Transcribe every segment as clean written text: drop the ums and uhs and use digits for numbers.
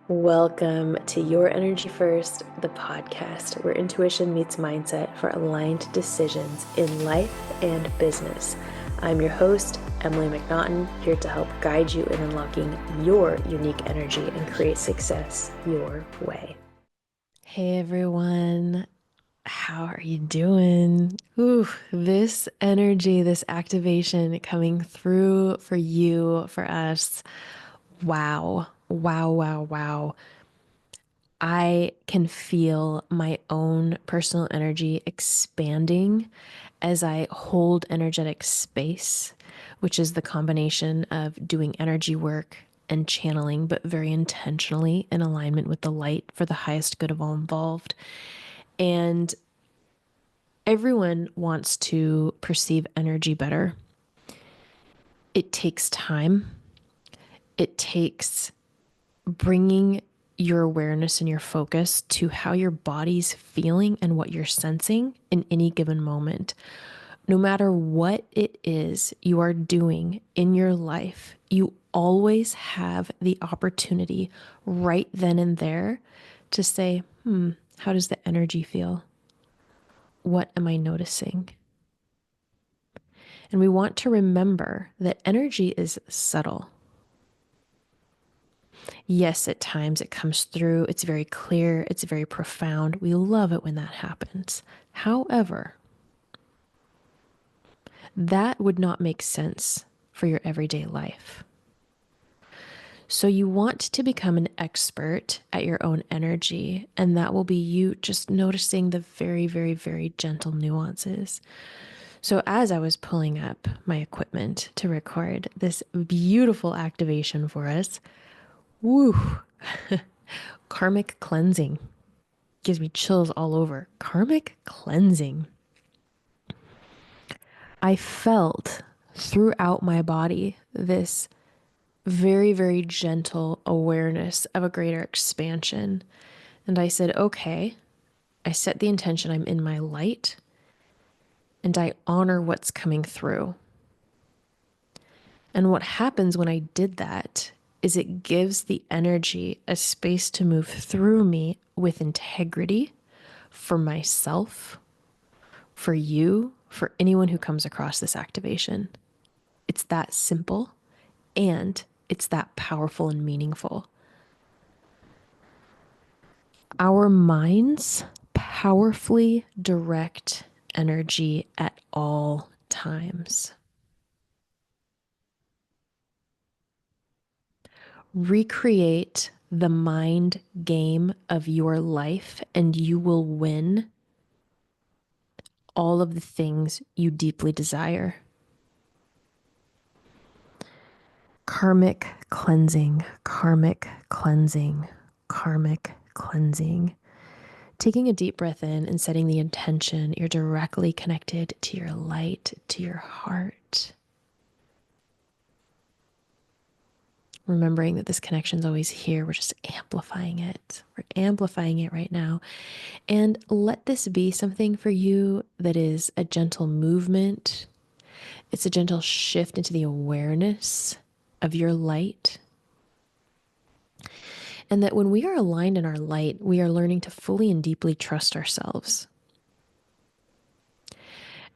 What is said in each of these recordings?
Welcome to Your Energy First, the podcast where intuition meets mindset for aligned decisions in life and business. I'm your host, Emily McNaughton, here to help guide you in unlocking your unique energy and create success your way. Hey everyone, how are you doing? Ooh, this energy, this activation coming through for you, for us. Wow, wow, wow, wow. I can feel my own personal energy expanding as I hold energetic space, which is the combination of doing energy work and channeling, but very intentionally in alignment with the light for the highest good of all involved. And everyone wants to perceive energy better. It takes time. It takes bringing your awareness and your focus to how your body's feeling and what you're sensing in any given moment. No matter what it is you are doing in your life, you always have the opportunity right then and there to say, how does the energy feel? What am I noticing? And we want to remember that energy is subtle. Yes, at times it comes through, it's very clear, it's very profound. We love it when that happens. However, that would not make sense for your everyday life. So you want to become an expert at your own energy, and that will be you just noticing the very, very, very gentle nuances. So as I was pulling up my equipment to record this beautiful activation for us, woo, karmic cleansing. Gives me chills all over. Karmic cleansing. I felt throughout my body this very, very gentle awareness of a greater expansion. And I said, okay, I set the intention, I'm in my light, and I honor what's coming through. And what happens when I did that is it gives the energy a space to move through me with integrity for myself, for you, for anyone who comes across this activation. It's that simple and it's that powerful and meaningful. Our minds powerfully direct energy at all times. Recreate the mind game of your life and you will win all of the things you deeply desire. Karmic cleansing, karmic cleansing, karmic cleansing. Taking a deep breath in and setting the intention, you're directly connected to your light, to your heart. Remembering that this connection is always here. We're just amplifying it. We're amplifying it right now. And let this be something for you that is a gentle movement. It's a gentle shift into the awareness of your light. And that when we are aligned in our light, we are learning to fully and deeply trust ourselves.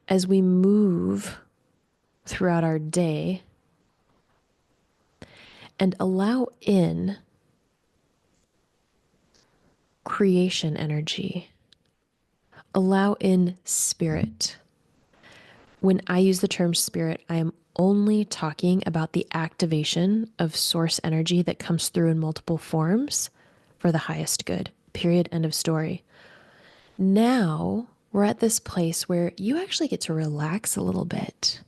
As we move throughout our day and allow in creation energy, allow in spirit. When I use the term spirit, I am only talking about the activation of source energy that comes through in multiple forms for the highest good. Period. End of story. Now we're at this place where you actually get to relax a little bit.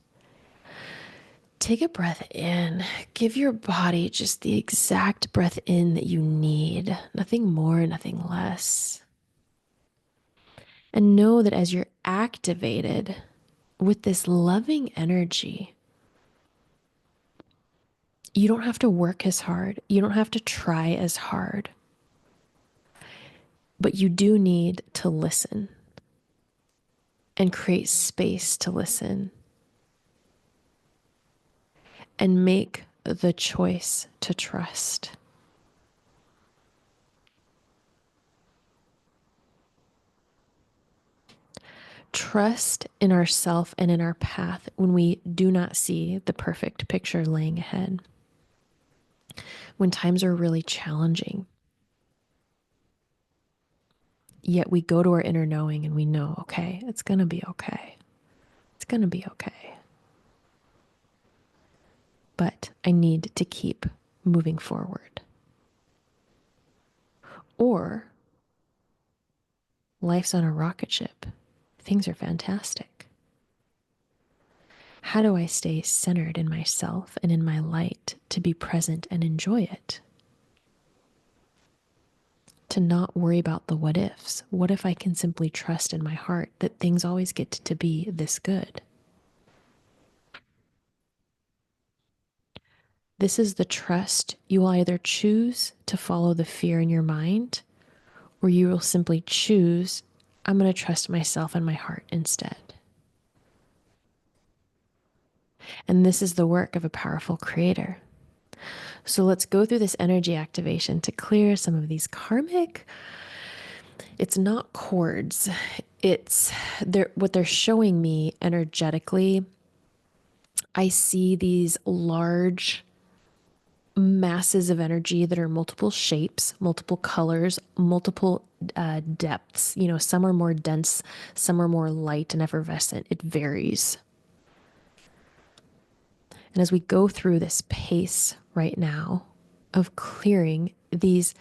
Take a breath in. Give your body just the exact breath in that you need. Nothing more, nothing less. And know that as you're activated with this loving energy, you don't have to work as hard. You don't have to try as hard. But you do need to listen and create space to listen and make the choice to trust. trust in ourself and in our path when we do not see the perfect picture laying ahead, when times are really challenging. Yet we go to our inner knowing and we know, okay, it's going to be okay. It's going to be okay. But I need to keep moving forward. Or life's on a rocket ship. Things are fantastic. How do I stay centered in myself and in my light to be present and enjoy it? To not worry about the what ifs. What if I can simply trust in my heart that things always get to be this good? This is the trust. You will either choose to follow the fear in your mind, or you will simply choose, I'm going to trust myself and my heart instead. And this is the work of a powerful creator. So let's go through this energy activation to clear some of these karmic. It's not cords. It's what they're showing me energetically. I see these large masses of energy that are multiple shapes, multiple colors, multiple depths. You know, some are more dense, some are more light and effervescent. It varies. And as we go through this pace right now of clearing these,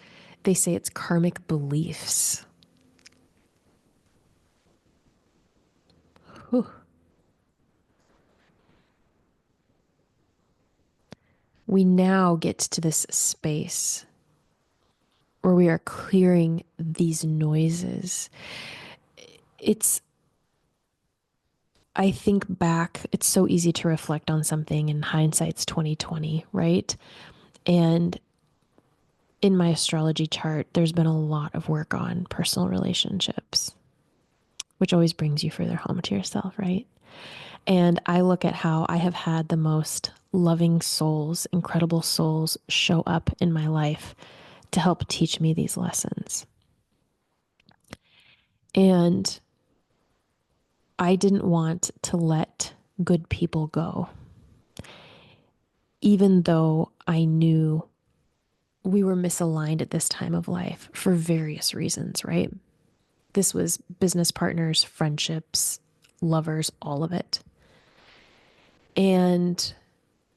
they say it's karmic beliefs. Whew. We now get to this space where we are clearing these noises. I think back, it's so easy to reflect on something in hindsight's 2020, right? And in my astrology chart, there's been a lot of work on personal relationships, which always brings you further home to yourself, right? And I look at how I have had the most loving souls, incredible souls show up in my life to help teach me these lessons. And I didn't want to let good people go, even though I knew we were misaligned at this time of life for various reasons, right? This was business partners, friendships, lovers, all of it. And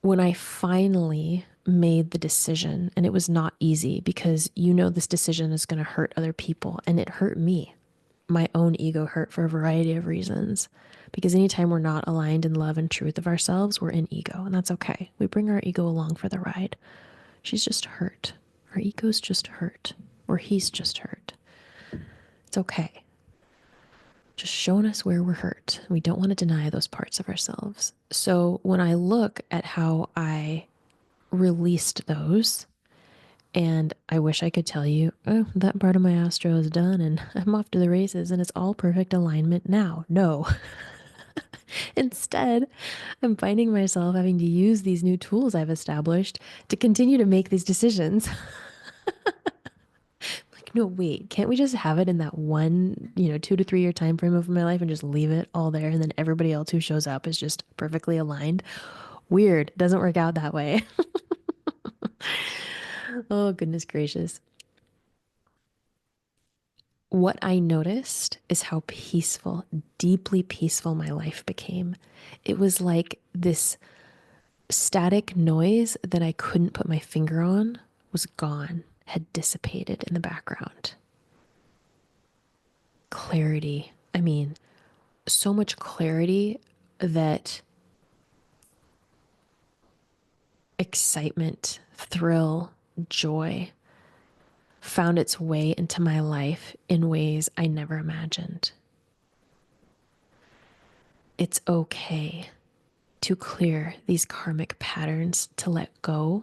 when I finally made the decision, and it was not easy because you know this decision is going to hurt other people, and it hurt me. My own ego hurt for a variety of reasons. Because anytime we're not aligned in love and truth of ourselves, we're in ego, and that's okay. We bring our ego along for the ride. She's just hurt. Our ego's just hurt. Or he's just hurt. It's okay. Just showing us where we're hurt. We don't want to deny those parts of ourselves. So when I look at how I released those, and I wish I could tell you, oh, that part of my astro is done and I'm off to the races and it's all perfect alignment now. No. Instead, I'm finding myself having to use these new tools I've established to continue to make these decisions. Like, no, wait, can't we just have it in that one, 2 to 3 year time frame of my life and just leave it all there? And then everybody else who shows up is just perfectly aligned. Weird. Doesn't work out that way. Oh, goodness gracious. What I noticed is how peaceful, deeply peaceful my life became. It was like this static noise that I couldn't put my finger on was gone, had dissipated in the background. Clarity. I mean, so much clarity that excitement, thrill, joy found its way into my life in ways I never imagined. It's okay to clear these karmic patterns, to let go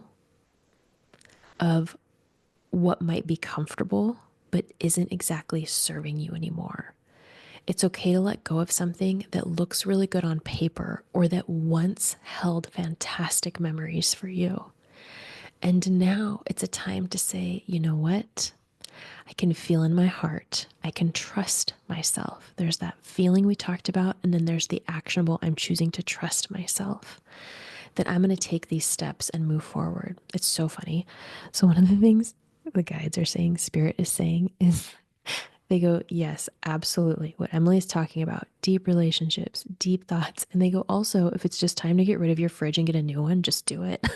of what might be comfortable but isn't exactly serving you anymore. It's okay to let go of something that looks really good on paper or that once held fantastic memories for you. And now it's a time to say, you know what? I can feel in my heart. I can trust myself. There's that feeling we talked about. And then there's the actionable. I'm choosing to trust myself that I'm going to take these steps and move forward. It's so funny. So, one of the things the guides are saying, Spirit is saying, is they go, yes, absolutely. What Emily is talking about, deep relationships, deep thoughts. And they go, also, if it's just time to get rid of your fridge and get a new one, just do it.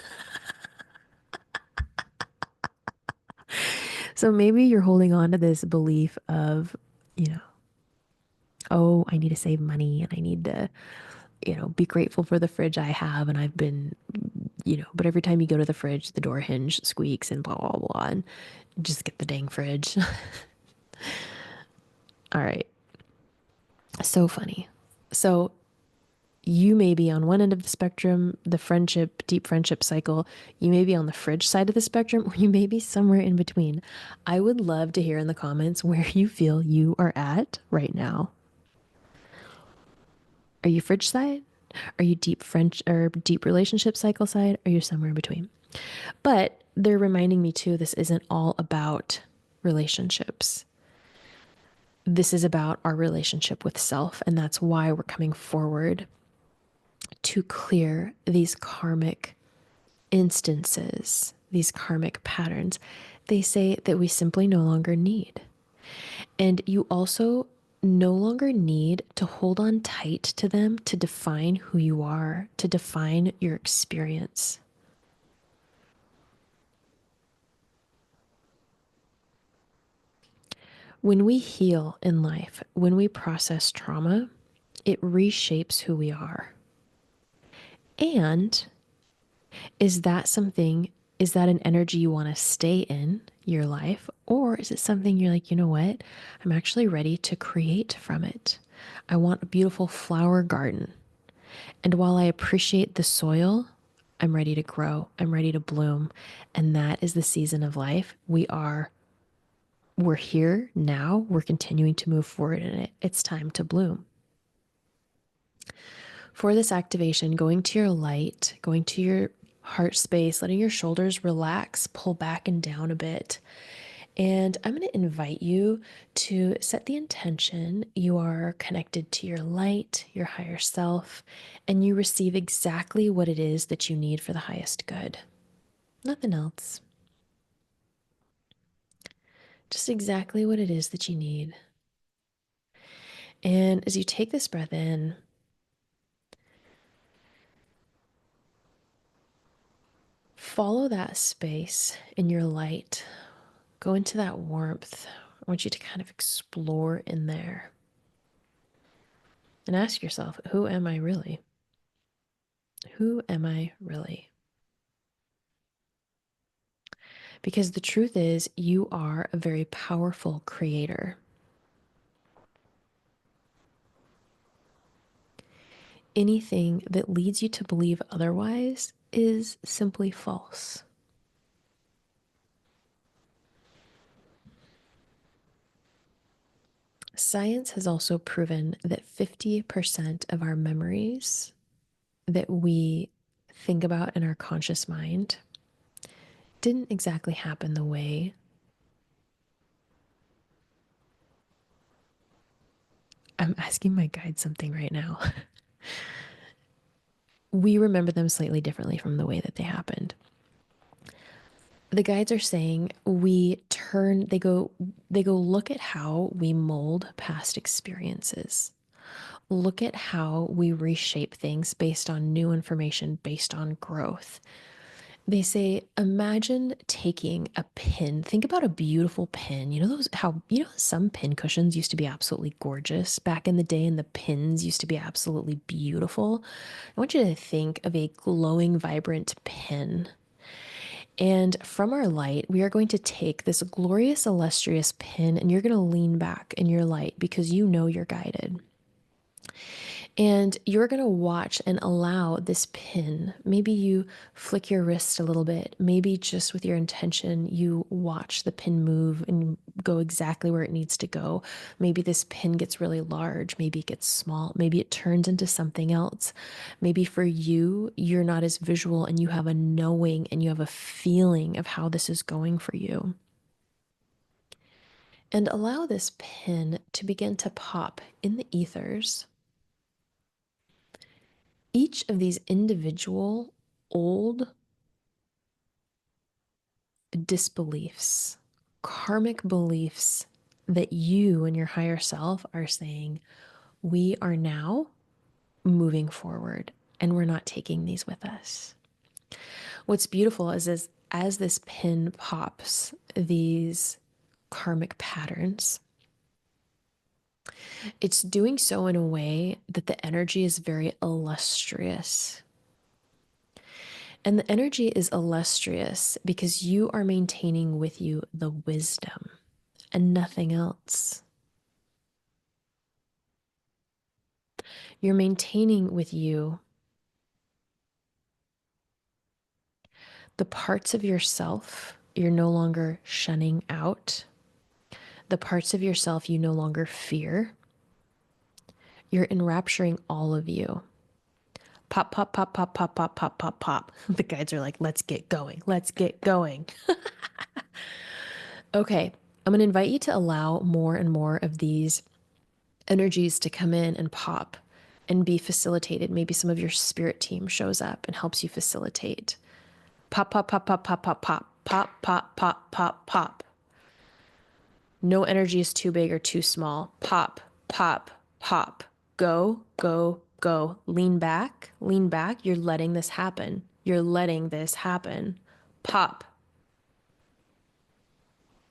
So maybe you're holding on to this belief of, you know, oh, I need to save money and I need to, be grateful for the fridge I have. And I've been, but every time you go to the fridge, the door hinge squeaks and blah, blah, blah. And just get the dang fridge. All right. So funny. So you may be on one end of the spectrum, the friendship, deep friendship cycle. You may be on the fridge side of the spectrum, or you may be somewhere in between. I would love to hear in the comments where you feel you are at right now. Are you fridge side? Are you deep French or deep relationship cycle side? Are you somewhere in between? But they're reminding me too, this isn't all about relationships. This is about our relationship with self. And that's why we're coming forward to clear these karmic instances, these karmic patterns. They say that we simply no longer need. And you also no longer need to hold on tight to them to define who you are, to define your experience. When we heal in life, when we process trauma, it reshapes who we are. And is that something, is that an energy you want to stay in your life? Or is it something you're like, you know what? I'm actually ready to create from it. I want a beautiful flower garden. And while I appreciate the soil, I'm ready to grow. I'm ready to bloom. And that is the season of life. We're here now. We're continuing to move forward in it. It's time to bloom. For this activation, going to your light, going to your heart space, letting your shoulders relax, pull back and down a bit. And I'm going to invite you to set the intention you are connected to your light, your higher self, and you receive exactly what it is that you need for the highest good. Nothing else. Just exactly what it is that you need. And as you take this breath in, follow that space in your light. Go into that warmth. I want you to kind of explore in there. And ask yourself, who am I really? Who am I really? Because the truth is, you are a very powerful creator. Anything that leads you to believe otherwise is simply false. Science has also proven that 50% of our memories that we think about in our conscious mind didn't exactly happen the way I'm asking my guide something right now. We remember them slightly differently from the way that they happened. The guides are saying they go look at how we mold past experiences. Look at how we reshape things based on new information, based on growth. They say, imagine taking a pin. Think about a beautiful pin. Some pin cushions used to be absolutely gorgeous back in the day, and the pins used to be absolutely beautiful. I want you to think of a glowing, vibrant pin. And from our light, we are going to take this glorious, illustrious pin, and you're going to lean back in your light because you know you're guided. And you're going to watch and allow this pin. Maybe you flick your wrist a little bit. Maybe just with your intention, you watch the pin move and go exactly where it needs to go. Maybe this pin gets really large. Maybe it gets small. Maybe it turns into something else. Maybe for you, you're not as visual and you have a knowing and you have a feeling of how this is going for you. And allow this pin to begin to pop in the ethers. Each of these individual old disbeliefs, karmic beliefs that you and your higher self are saying, we are now moving forward and we're not taking these with us. What's beautiful is as this pin pops these karmic patterns, it's doing so in a way that the energy is very illustrious. And the energy is illustrious because you are maintaining with you the wisdom and nothing else. You're maintaining with you the parts of yourself you're no longer shunning out, the parts of yourself you no longer fear. You're enrapturing all of you. Pop, pop, pop, pop, pop, pop, pop, pop, pop. The guides are like, let's get going. Let's get going. Okay, I'm going to invite you to allow more and more of these energies to come in and pop and be facilitated. Maybe some of your spirit team shows up and helps you facilitate. Pop, pop, pop, pop, pop, pop, pop, pop, pop, pop, pop, pop. No energy is too big or too small. Pop, pop, pop. Go, go, go. Lean back, lean back. You're letting this happen. You're letting this happen. Pop.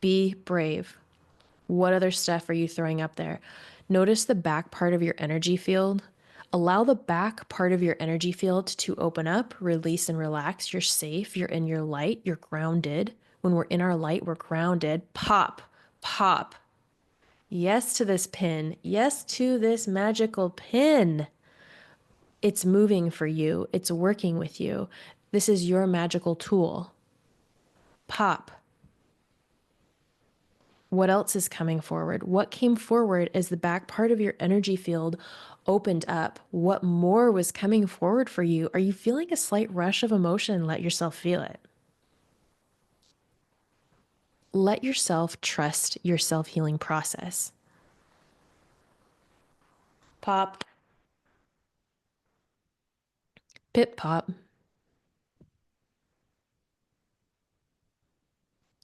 Be brave. What other stuff are you throwing up there? Notice the back part of your energy field. Allow the back part of your energy field to open up, release, and relax. You're safe. You're in your light. You're grounded. When we're in our light, we're grounded. Pop, pop. Yes to this pin. Yes to this magical pin. It's moving for you. It's working with you. This is your magical tool. Pop. What else is coming forward? What came forward as the back part of your energy field opened up? What more was coming forward for you? Are you feeling a slight rush of emotion? Let yourself feel it. Let yourself trust your self-healing process. Pop. Pip pop.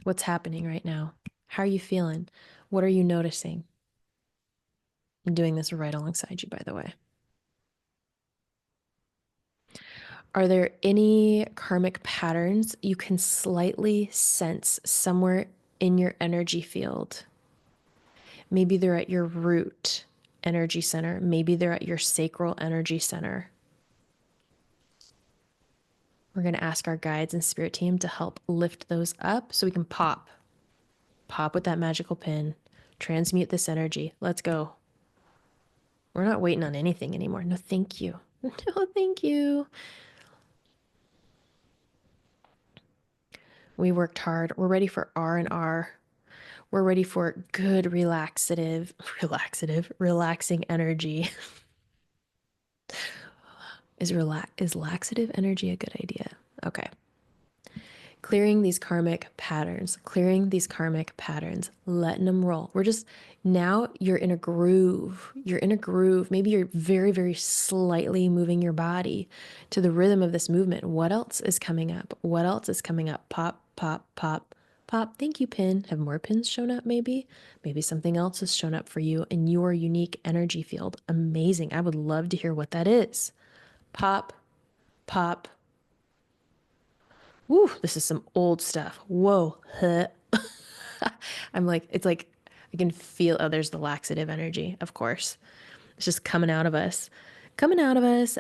What's happening right now? How are you feeling? What are you noticing? I'm doing this right alongside you, by the way. Are there any karmic patterns you can slightly sense somewhere in your energy field? Maybe they're at your root energy center. Maybe they're at your sacral energy center. We're going to ask our guides and spirit team to help lift those up so we can pop. Pop with that magical pin. Transmute this energy. Let's go. We're not waiting on anything anymore. No, thank you. No, thank you. We worked hard. We're ready for R&R. We're ready for good relaxing energy. Is laxative energy a good idea? Okay. Clearing these karmic patterns, letting them roll. Now you're in a groove. You're in a groove. Maybe you're very, very slightly moving your body to the rhythm of this movement. What else is coming up? What else is coming up? Pop, pop, pop, pop. Thank you, pin. Have more pins shown up maybe? Maybe something else has shown up for you in your unique energy field. Amazing. I would love to hear what that is. Pop, pop. Woo, this is some old stuff. Whoa. Huh. It's like, I can feel, oh, there's the laxative energy, of course. It's just coming out of us,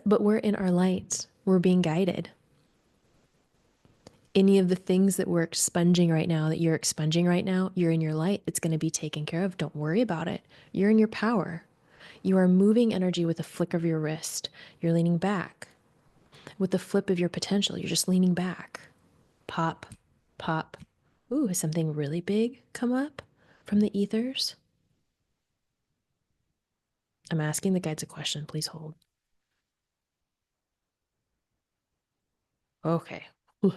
but we're in our light. We're being guided. Any of the things that we're expunging right now, that you're expunging right now, you're in your light. It's going to be taken care of. Don't worry about it. You're in your power. You are moving energy with a flick of your wrist. You're leaning back. With the flip of your potential, you're just leaning back. Pop, pop. Ooh, has something really big come up from the ethers? I'm asking the guides a question. Please hold. Okay. Ooh.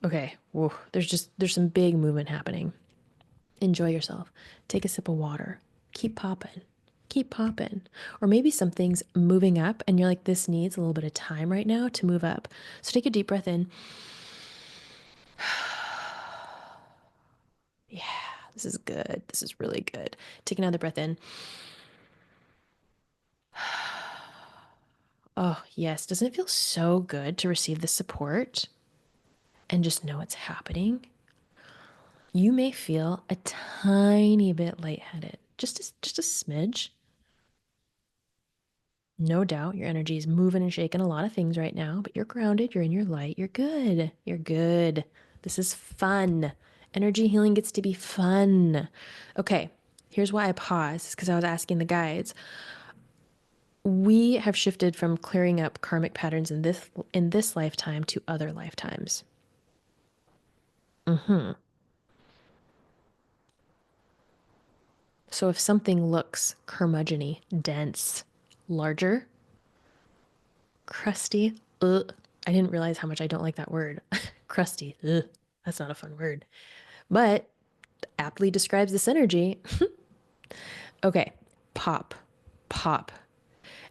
Okay. Whoa. There's some big movement happening. Enjoy yourself. Take a sip of water. Keep popping. Keep popping. Or maybe something's moving up and you're like, this needs a little bit of time right now to move up. So take a deep breath in. Yeah, this is good. This is really good. Take another breath in. Oh, yes. Doesn't it feel so good to receive the support and just know it's happening? You may feel a tiny bit lightheaded, just a smidge. No doubt your energy is moving and shaking a lot of things right now, but you're grounded, you're in your light, you're good. You're good. This is fun. Energy healing gets to be fun. Okay, here's why I paused, because I was asking the guides. We have shifted from clearing up karmic patterns in this lifetime to other lifetimes. So if something looks curmudgeon-y, dense, larger, crusty, I didn't realize how much I don't like that word. Crusty, that's not a fun word, but aptly describes this energy. Okay, pop, pop.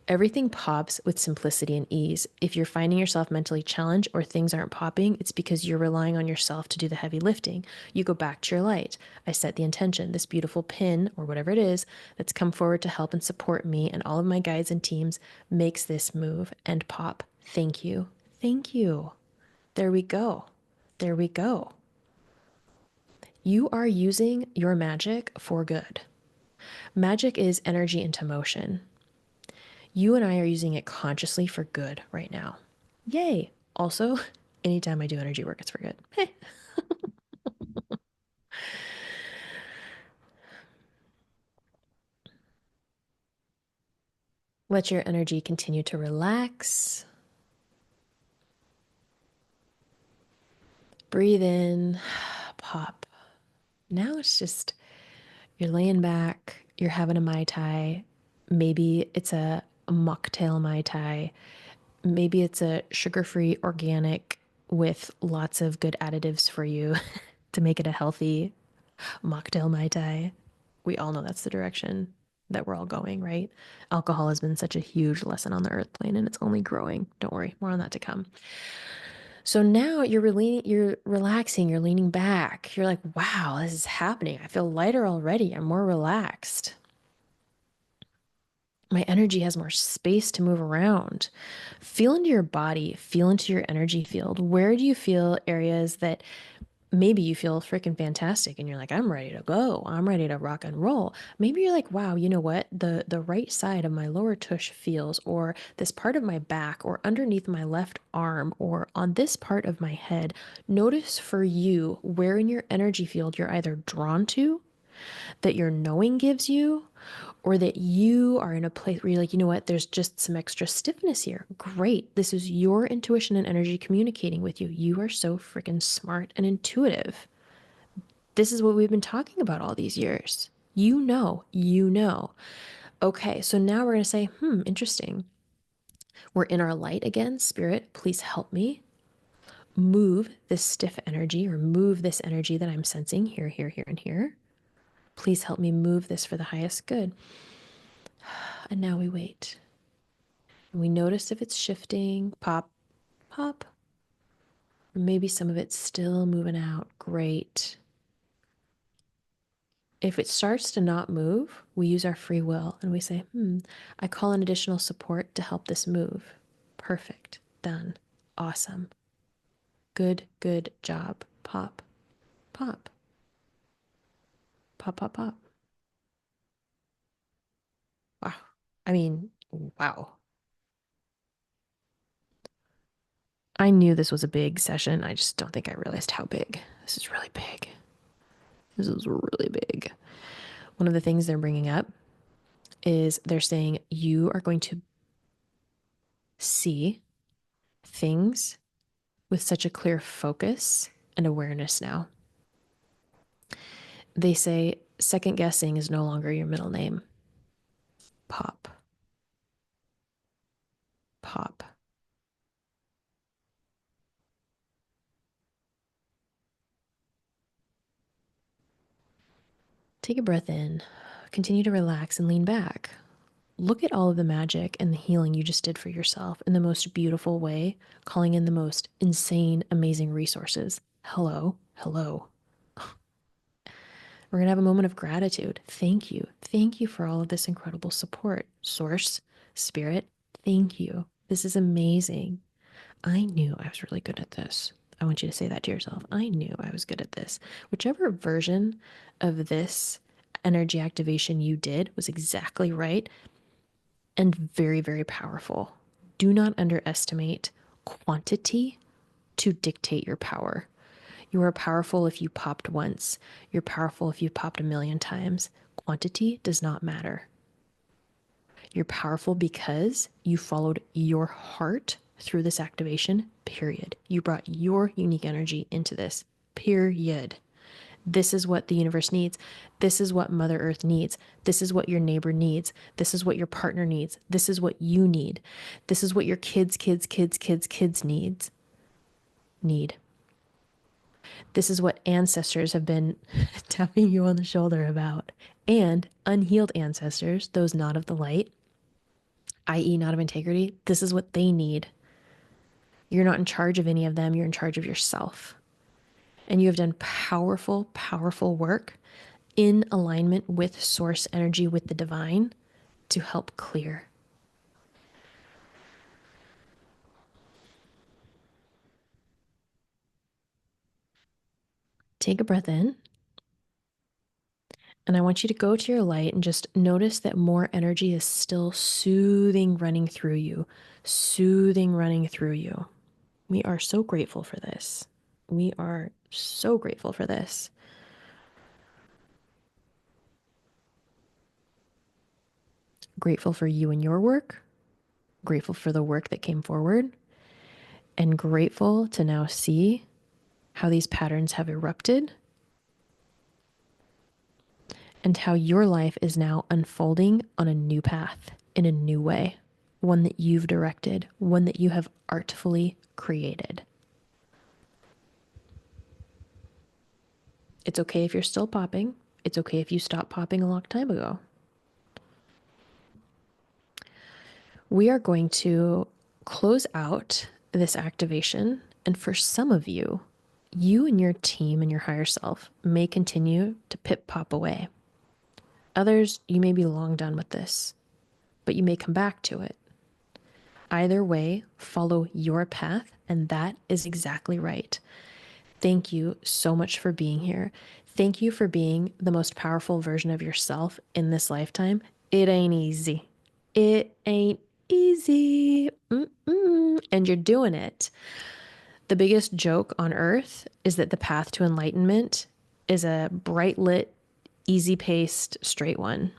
Everything pops with simplicity and ease. If you're finding yourself mentally challenged or things aren't popping, it's because you're relying on yourself to do the heavy lifting. You go back to your light. I set the intention, this beautiful pin or whatever it is that's come forward to help and support me and all of my guides and teams makes this move and pop. Thank you. Thank you. There we go. There we go. You are using your magic for good. Magic is energy into motion. You and I are using it consciously for good right now. Yay. Also, anytime I do energy work, it's for good. Hey. Let your energy continue to relax. Breathe in, pop. Now it's just you're laying back, you're having a Mai Tai. Maybe it's a mocktail Mai Tai. Maybe it's a sugar-free organic with lots of good additives for you to make it a healthy mocktail Mai Tai. We all know that's the direction that we're all going, right? Alcohol has been such a huge lesson on the earth plane and it's only growing. Don't worry, more on that to come. So now you're relaxing, you're leaning back. You're like, wow, this is happening. I feel lighter already. I'm more relaxed. My energy has more space to move around. Feel into your body, feel into your energy field. Where do you feel areas that maybe you feel freaking fantastic and you're like, I'm ready to go. I'm ready to rock and roll. Maybe you're like, wow, you know what? The right side of my lower tush feels, or this part of my back, or underneath my left arm, or on this part of my head. Notice for you where in your energy field you're either drawn to, that your knowing gives you, or that you are in a place where you're like, you know what, there's just some extra stiffness here. Great. This is your intuition and energy communicating with you. You are so freaking smart and intuitive. This is what we've been talking about all these years. You know, you know. Okay, so now we're going to say, interesting. We're in our light again. Spirit, please help me move this stiff energy or move this energy that I'm sensing here, here, here, and here. Please help me move this for the highest good. And now we wait. And we notice if it's shifting, pop, pop. Or maybe some of it's still moving out. Great. If it starts to not move, we use our free will and we say, I call in additional support to help this move. Perfect. Done. Awesome. Good, good job. Pop, pop, pop, pop, pop. Wow. I mean, wow. I knew this was a big session. I just don't think I realized how big. This is really big. This is really big. One of the things they're bringing up is they're saying you are going to see things with such a clear focus and awareness now. They say second guessing is no longer your middle name. Pop, pop. Take a breath in, continue to relax and lean back. Look at all of the magic and the healing you just did for yourself in the most beautiful way, calling in the most insane, amazing resources. Hello, hello. We're going to have a moment of gratitude. Thank you. Thank you for all of this incredible support. Source, spirit, thank you. This is amazing. I knew I was really good at this. I want you to say that to yourself. I knew I was good at this. Whichever version of this energy activation you did was exactly right and very, very powerful. Do not underestimate quantity to dictate your power. You are powerful if you popped once. You're powerful if you popped a million times. Quantity does not matter. You're powerful because you followed your heart through this activation, period. You brought your unique energy into this, period. This is what the universe needs. This is what Mother Earth needs. This is what your neighbor needs. This is what your partner needs. This is what you need. This is what your kids need. This is what ancestors have been tapping you on the shoulder about. And unhealed ancestors, those not of the light, i.e. not of integrity, this is what they need. You're not in charge of any of them. You're in charge of yourself. And you have done powerful, powerful work in alignment with source energy, with the divine, to help clear. Take a breath in. And I want you to go to your light and just notice that more energy is still soothing, running through you, soothing, running through you. We are so grateful for this. We are so grateful for this. Grateful for you and your work, grateful for the work that came forward, and grateful to now see how these patterns have erupted and how your life is now unfolding on a new path in a new way, one that you've directed, one that you have artfully created. It's okay if you're still popping. It's okay if you stopped popping a long time ago. We are going to close out this activation. And for some of you, you and your team and your higher self may continue to pip pop away. Others, you may be long done with this, but you may come back to it. Either way, follow your path, and that is exactly right. Thank you so much for being here. Thank you for being the most powerful version of yourself in this lifetime. It ain't easy. It ain't easy. And you're doing it. The biggest joke on earth is that the path to enlightenment is a bright lit, easy paced, straight one.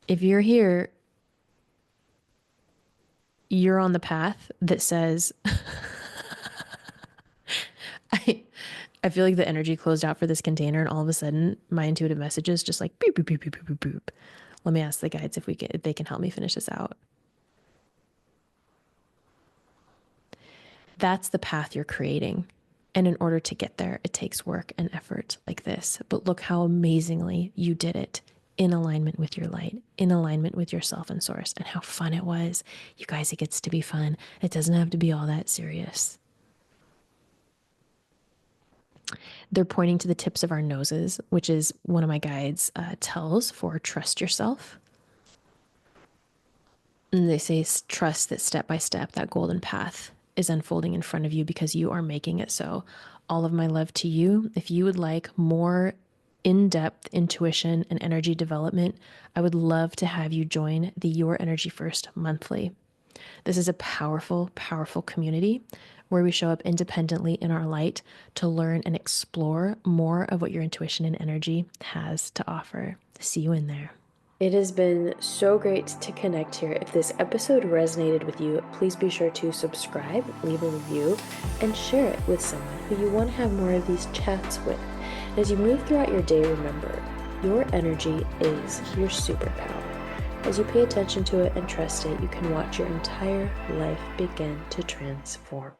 If you're here, you're on the path that says, I feel like the energy closed out for this container, and all of a sudden my intuitive message is just like boop, boop, boop, boop, boop, boop, boop. Let me ask the guides if they can help me finish this out. That's the path you're creating. And in order to get there, it takes work and effort like this. But look how amazingly you did it in alignment with your light, in alignment with yourself and source, and how fun it was. You guys, it gets to be fun. It doesn't have to be all that serious. They're pointing to the tips of our noses, which is one of my guides tells for trust yourself. And they say, trust that step by step, that golden path is unfolding in front of you because you are making it so. All of my love to you. If you would like more in-depth intuition and energy development, I would love to have you join the Your Energy First monthly. This is a powerful, powerful community where we show up independently in our light to learn and explore more of what your intuition and energy has to offer. See you in there. It has been so great to connect here. If this episode resonated with you, please be sure to subscribe, leave a review, and share it with someone who you want to have more of these chats with. And as you move throughout your day, remember, your energy is your superpower. As you pay attention to it and trust it, you can watch your entire life begin to transform.